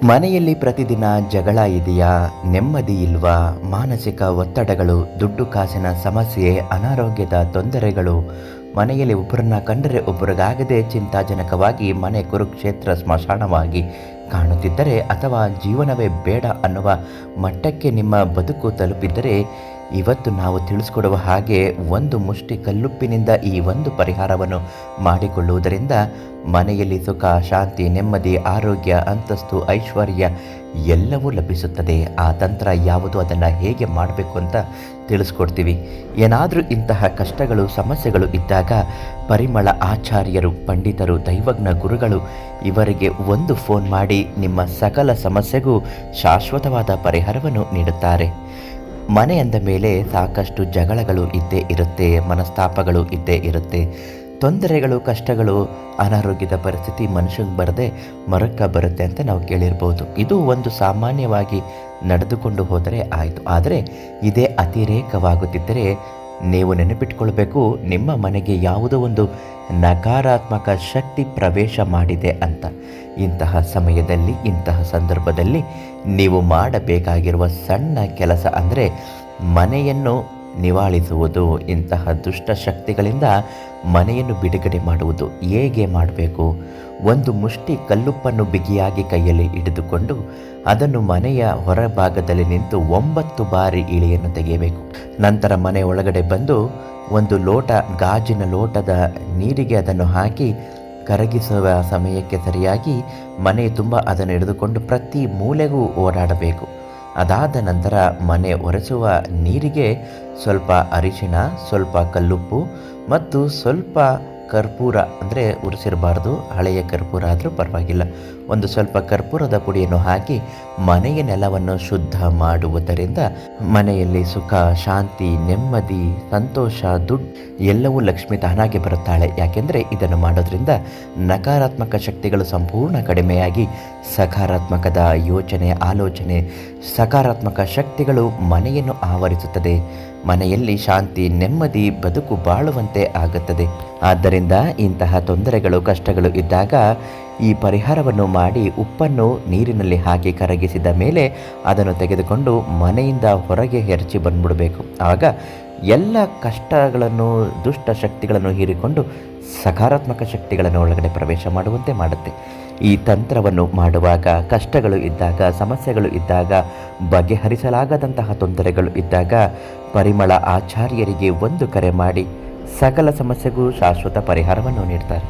ಮನೆಯಲ್ಲಿ ಪ್ರತಿದಿನ ಜಗಳ ಇದೆಯಾ? ನೆಮ್ಮದಿ ಇಲ್ವಾ? ಮಾನಸಿಕ ಒತ್ತಡಗಳು, ದುಡ್ಡು ಕಾಸಿನ ಸಮಸ್ಯೆ, ಅನಾರೋಗ್ಯದ ತೊಂದರೆಗಳು. ಮನೆಯಲ್ಲಿ ಒಬ್ಬರನ್ನ ಕಂಡರೆ ಒಬ್ಬರಿಗಾಗದೆ ಚಿಂತಾಜನಕವಾಗಿ ಮನೆ ಕುರುಕ್ಷೇತ್ರ ಸ್ಮಶಾನವಾಗಿ ಕಾಣುತ್ತಿದ್ದರೆ, ಅಥವಾ ಜೀವನವೇ ಬೇಡ ಅನ್ನುವ ಮಟ್ಟಕ್ಕೆ ನಿಮ್ಮ ಬದುಕು ತಲುಪಿದ್ದರೆ, ಇವತ್ತು ನಾವು ತಿಳಿಸ್ಕೊಡುವ ಹಾಗೆ ಒಂದು ಮುಷ್ಟಿ ಕಲ್ಲುಪ್ಪಿನಿಂದ ಈ ಒಂದು ಪರಿಹಾರವನ್ನು ಮಾಡಿಕೊಳ್ಳುವುದರಿಂದ ಮನೆಯಲ್ಲಿ ಸುಖ, ಶಾಂತಿ, ನೆಮ್ಮದಿ, ಆರೋಗ್ಯ, ಅಂತಸ್ತು, ಐಶ್ವರ್ಯ ಎಲ್ಲವೂ ಲಭಿಸುತ್ತದೆ. ಆ ತಂತ್ರ ಯಾವುದು, ಅದನ್ನು ಹೇಗೆ ಮಾಡಬೇಕು ಅಂತ ತಿಳಿಸ್ಕೊಡ್ತೀವಿ. ಏನಾದರೂ ಇಂತಹ ಕಷ್ಟಗಳು, ಸಮಸ್ಯೆಗಳು ಇದ್ದಾಗ ಪರಿಮಳ ಆಚಾರ್ಯರು, ಪಂಡಿತರು, ದೈವಜ್ಞ ಗುರುಗಳು ಇವರಿಗೆ ಒಂದು ಫೋನ್ ಮಾಡಿ ನಿಮ್ಮ ಸಕಲ ಸಮಸ್ಯೆಗೂ ಶಾಶ್ವತವಾದ ಪರಿಹಾರವನ್ನು ನೀಡುತ್ತಾರೆ. ಮನೆ ಅಂದ ಮೇಲೆ ಸಾಕಷ್ಟು ಜಗಳಗಳು ಇದ್ದೇ ಇರುತ್ತೆ, ಮನಸ್ತಾಪಗಳು ಇದ್ದೇ ಇರುತ್ತೆ, ತೊಂದರೆಗಳು, ಕಷ್ಟಗಳು, ಅನಾರೋಗ್ಯದ ಪರಿಸ್ಥಿತಿ ಮನುಷ್ಯಂಗೆ ಬರದೆ ಮರಕ್ಕ ಬರುತ್ತೆ ಅಂತ ನಾವು ಕೇಳಿರ್ಬೋದು. ಇದು ಒಂದು ಸಾಮಾನ್ಯವಾಗಿ ನಡೆದುಕೊಂಡು ಹೋದರೆ ಆಯಿತು. ಆದರೆ ಇದೇ ಅತಿರೇಕವಾಗುತ್ತಿದ್ದರೆ ನೀವು ನೆನಪಿಟ್ಕೊಳ್ಬೇಕು, ನಿಮ್ಮ ಮನೆಗೆ ಯಾವುದೋ ಒಂದು ನಕಾರಾತ್ಮಕ ಶಕ್ತಿ ಪ್ರವೇಶ ಮಾಡಿದೆ ಅಂತ. ಇಂತಹ ಸಮಯದಲ್ಲಿ, ಇಂತಹ ಸಂದರ್ಭದಲ್ಲಿ ನೀವು ಮಾಡಬೇಕಾಗಿರುವ ಸಣ್ಣ ಕೆಲಸ ಅಂದರೆ ಮನೆಯನ್ನು ನಿವಾಳಿಸುವುದು. ಇಂತಹ ದುಷ್ಟ ಶಕ್ತಿಗಳಿಂದ ಮನೆಯನ್ನು ಬಿಡುಗಡೆ ಮಾಡುವುದು ಹೇಗೆ ಮಾಡಬೇಕು? ಒಂದು ಮುಷ್ಟಿ ಕಲ್ಲುಪ್ಪನ್ನು ಬಿಗಿಯಾಗಿ ಕೈಯಲ್ಲಿ ಹಿಡಿದುಕೊಂಡು ಅದನ್ನು ಮನೆಯ ಹೊರಭಾಗದಲ್ಲಿ ನಿಂತು 9 ಬಾರಿ ಇಳಿಯನ್ನು ತೆಗೆಯಬೇಕು. ನಂತರ ಮನೆ ಒಳಗಡೆ ಬಂದು ಒಂದು ಲೋಟ, ಗಾಜಿನ ಲೋಟದ ನೀರಿಗೆ ಅದನ್ನು ಹಾಕಿ ಕರಗಿಸುವ ಸಮಯಕ್ಕೆ ಸರಿಯಾಗಿ ಮನೆ ತುಂಬ ಅದನ್ನು ಹಿಡಿದುಕೊಂಡು ಪ್ರತಿ ಮೂಲೆಗೂ ಓಡಾಡಬೇಕು. ಅದಾದ ನಂತರ ಮನೆ ಒರೆಸುವ ನೀರಿಗೆ ಸ್ವಲ್ಪ ಅರಿಶಿಣ, ಸ್ವಲ್ಪ ಕಲ್ಲುಪ್ಪು ಮತ್ತು ಸ್ವಲ್ಪ ಕರ್ಪೂರ, ಅಂದರೆ ಉರಿಸಿರಬಾರ್ದು, ಹಳೆಯ ಕರ್ಪೂರ ಆದರೂ ಪರವಾಗಿಲ್ಲ, ಒಂದು ಸ್ವಲ್ಪ ಕರ್ಪೂರದ ಪುಡಿಯನ್ನು ಹಾಕಿ ಮನೆಯ ನೆಲವನ್ನು ಶುದ್ಧ ಮಾಡುವುದರಿಂದ ಮನೆಯಲ್ಲಿ ಸುಖ, ಶಾಂತಿ, ನೆಮ್ಮದಿ, ಸಂತೋಷ, ದುಡ್ಡು ಎಲ್ಲವೂ ಲಕ್ಷ್ಮಿ ತಾನಾಗೆ ಬರುತ್ತಾಳೆ. ಯಾಕೆಂದರೆ ಇದನ್ನು ಮಾಡೋದ್ರಿಂದ ನಕಾರಾತ್ಮಕ ಶಕ್ತಿಗಳು ಸಂಪೂರ್ಣ ಕಡಿಮೆಯಾಗಿ ಸಕಾರಾತ್ಮಕದ ಯೋಚನೆ, ಆಲೋಚನೆ, ಸಕಾರಾತ್ಮಕ ಶಕ್ತಿಗಳು ಮನೆಯನ್ನು ಆವರಿಸುತ್ತದೆ. ಮನೆಯಲ್ಲಿ ಶಾಂತಿ, ನೆಮ್ಮದಿ, ಬದುಕು ಬಾಳುವಂತೆ ಆಗುತ್ತದೆ. ಆದ್ದರಿಂದ ಇಂತಹ ತೊಂದರೆಗಳು, ಕಷ್ಟಗಳು ಇದ್ದಾಗ ಈ ಪರಿಹಾರವನ್ನು ಮಾಡಿ ಉಪ್ಪನ್ನು ನೀರಿನಲ್ಲಿ ಹಾಕಿ ಕರಗಿಸಿದ ಮೇಲೆ ಅದನ್ನು ತೆಗೆದುಕೊಂಡು ಮನೆಯಿಂದ ಹೊರಗೆ ಎರಚಿ ಬಂದ್ಬಿಡಬೇಕು. ಆಗ ಎಲ್ಲ ಕಷ್ಟಗಳನ್ನು, ದುಷ್ಟ ಶಕ್ತಿಗಳನ್ನು ಹೀರಿಕೊಂಡು ಸಕಾರಾತ್ಮಕ ಶಕ್ತಿಗಳನ್ನು ಒಳಗಡೆ ಪ್ರವೇಶ ಮಾಡುವಂತೆ ಮಾಡುತ್ತೆ. ಈ ತಂತ್ರವನ್ನು ಮಾಡುವಾಗ ಕಷ್ಟಗಳು ಇದ್ದಾಗ, ಸಮಸ್ಯೆಗಳು ಇದ್ದಾಗ, ಬಗೆಹರಿಸಲಾಗದಂತಹ ತೊಂದರೆಗಳು ಇದ್ದಾಗ ಪರಿಮಳ ಆಚಾರ್ಯರಿಗೆ ಒಂದು ಕರೆ ಮಾಡಿ ಸಕಲ ಸಮಸ್ಯೆಗೂ ಶಾಶ್ವತ ಪರಿಹಾರವನ್ನು ನೀಡ್ತಾರೆ.